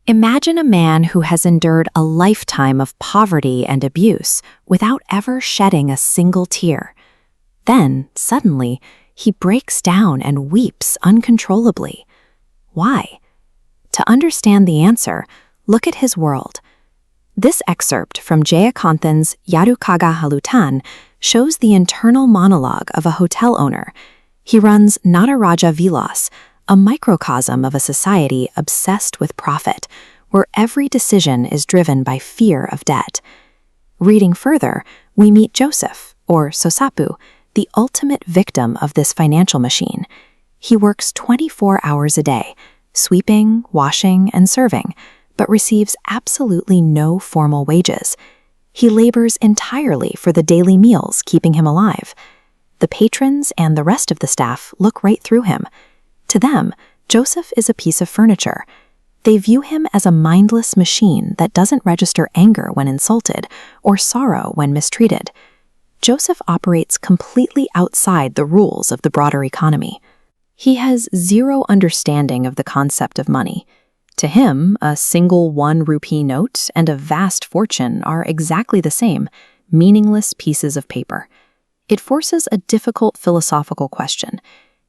Imagine a man who has endured a lifetime of poverty and abuse without ever shedding a single tear. Then, suddenly, he breaks down and weeps uncontrollably. Why? To understand the answer, look at his world. This excerpt from Jayakanthan's Yarukaga Halutan shows the internal monologue of a hotel owner. He runs Nataraja Vilas, a microcosm of a society obsessed with profit, where every decision is driven by fear of debt. Reading further, we meet Joseph, or Sosapu, the ultimate victim of this financial machine. He works 24 hours a day, sweeping, washing, and serving, but receives absolutely no formal wages. He labors entirely for the daily meals keeping him alive. The patrons and the rest of the staff look right through him. To them, Joseph is a piece of furniture. They view him as a mindless machine that doesn't register anger when insulted or sorrow when mistreated. Joseph operates completely outside the rules of the broader economy. He has zero understanding of the concept of money. To him, a single 1 rupee note and a vast fortune are exactly the same, meaningless pieces of paper. It forces a difficult philosophical question.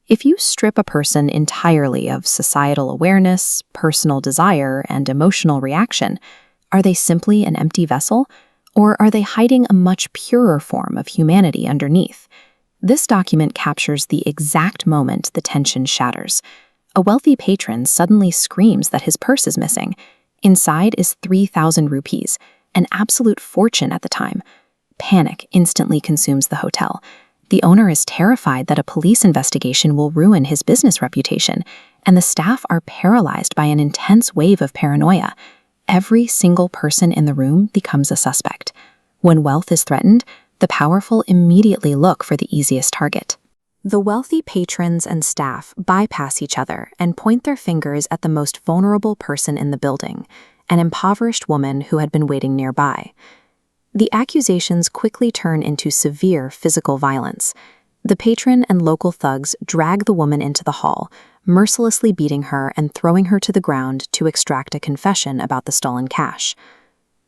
If you strip a person entirely of societal awareness, personal desire, and emotional reaction, are they simply an empty vessel, or are they hiding a much purer form of humanity underneath? This document captures the exact moment the tension shatters. A wealthy patron suddenly screams that his purse is missing. Inside is 3,000 rupees, an absolute fortune at the time. Panic instantly consumes the hotel. The owner is terrified that a police investigation will ruin his business reputation, and the staff are paralyzed by an intense wave of paranoia. Every single person in the room becomes a suspect. When wealth is threatened, the powerful immediately look for the easiest target. The wealthy patrons and staff bypass each other and point their fingers at the most vulnerable person in the building, an impoverished woman who had been waiting nearby. The accusations quickly turn into severe physical violence. The patron and local thugs drag the woman into the hall, mercilessly beating her and throwing her to the ground to extract a confession about the stolen cash.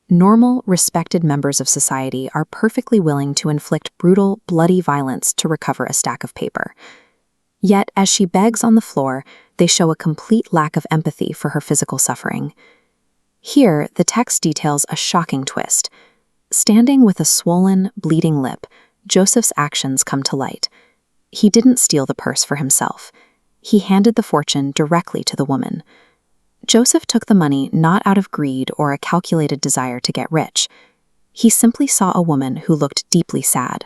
Normal, respected members of society are perfectly willing to inflict brutal, bloody violence to recover a stack of paper. Yet, as she begs on the floor, they show a complete lack of empathy for her physical suffering. Here, the text details a shocking twist. Standing with a swollen, bleeding lip, Joseph's actions come to light. He didn't steal the purse for himself. He handed the fortune directly to the woman. Joseph took the money not out of greed or a calculated desire to get rich. He simply saw a woman who looked deeply sad.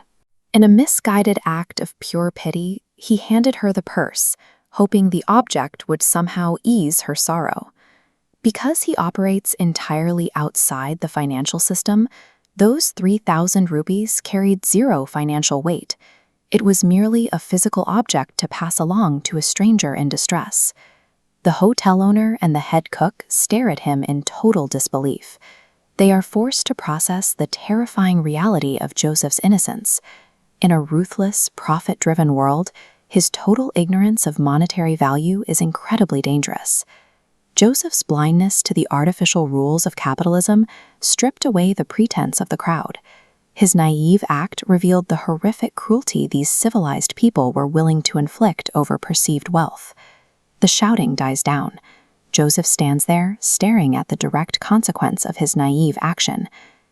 In a misguided act of pure pity, he handed her the purse, hoping the object would somehow ease her sorrow. Because he operates entirely outside the financial system, those 3,000 rupees carried zero financial weight. It was merely a physical object to pass along to a stranger in distress. The hotel owner and the head cook stare at him in total disbelief. They are forced to process the terrifying reality of Joseph's innocence. In a ruthless, profit-driven world, his total ignorance of monetary value is incredibly dangerous. Joseph's blindness to the artificial rules of capitalism stripped away the pretense of the crowd. His naive act revealed the horrific cruelty these civilized people were willing to inflict over perceived wealth. The shouting dies down. Joseph stands there, staring at the direct consequence of his naive action.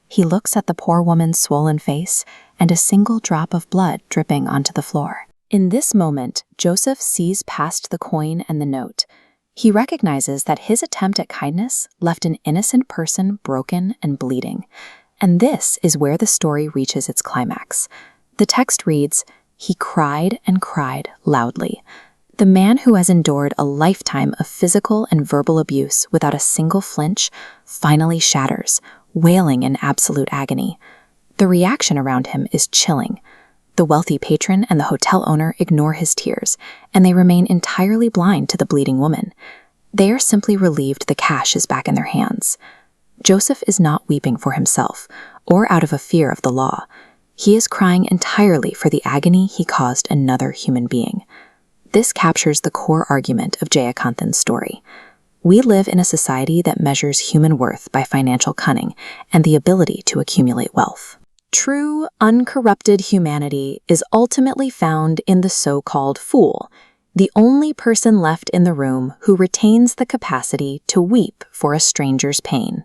He looks at the poor woman's swollen face and a single drop of blood dripping onto the floor. In this moment, Joseph sees past the coin and the note. He recognizes that his attempt at kindness left an innocent person broken and bleeding. And this is where the story reaches its climax. The text reads, "He cried and cried loudly." The man who has endured a lifetime of physical and verbal abuse without a single flinch finally shatters, wailing in absolute agony. The reaction around him is chilling. The wealthy patron and the hotel owner ignore his tears, and they remain entirely blind to the bleeding woman. They are simply relieved the cash is back in their hands. Joseph is not weeping for himself, or out of a fear of the law. He is crying entirely for the agony he caused another human being. This captures the core argument of Jayakanthan's story. We live in a society that measures human worth by financial cunning and the ability to accumulate wealth. True, uncorrupted humanity is ultimately found in the so-called fool, the only person left in the room who retains the capacity to weep for a stranger's pain.